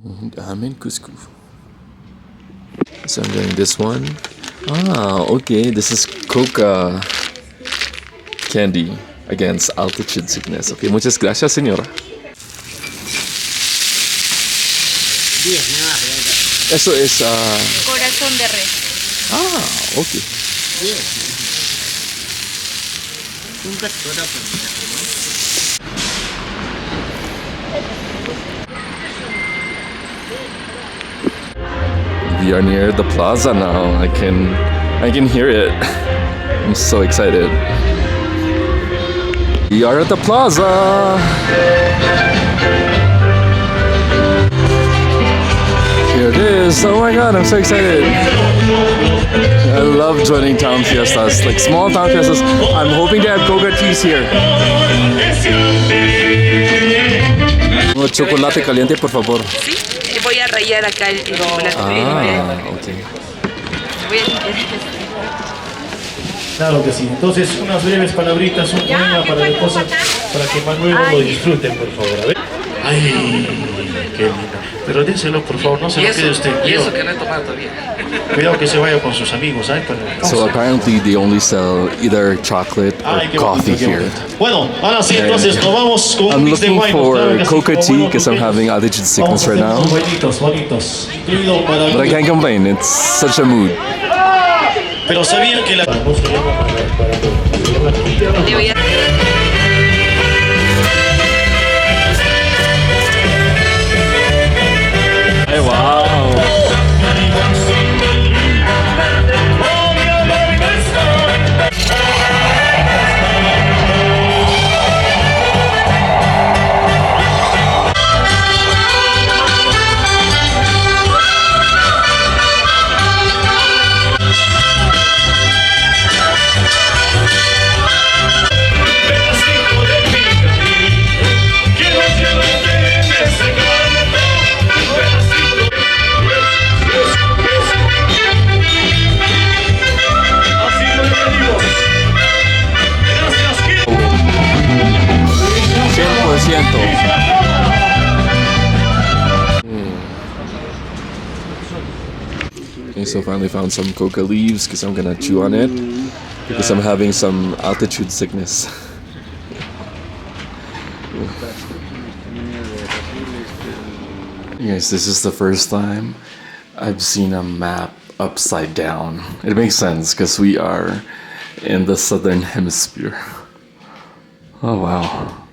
I'm in Cusco. So I'm getting this one. Ah, okay. This is coca candy against altitude sickness. Okay, muchas gracias, señora. Eso es... Corazón de res. Ah, okay. We are near the plaza now. I can hear it. I'm so excited. We are at the plaza. Here it is. Oh my god, I'm so excited. I love joining town fiestas, like small town fiestas. I'm hoping to have coca teas here. Chocolate caliente, por favor. Sí, voy a rayar acá el chocolate. Ok. Voy a limpiar. Claro que sí. Entonces, unas breves palabritas, un poema para la esposa, para que Manuel lo disfruten, por favor. A ver. Ay, qué lindo. Pero dénselo, por favor, no se lo quede usted. Y eso que no he tomado todavía. Cuidado que se vaya con sus amigos, ¿eh? So apparently they only sell either chocolate or coffee here. Bueno, ahora sí, entonces nos vamos con I'm looking for coca tea because I'm having altitude sickness right now. But I can't complain, it's such a mood. Pero sabían que la... Hey, wow. Okay, so finally found some coca leaves because I'm gonna chew on it because I'm having some altitude sickness. Yes, this is the first time I've seen a map upside down. It makes sense because we are in the southern hemisphere. Oh wow.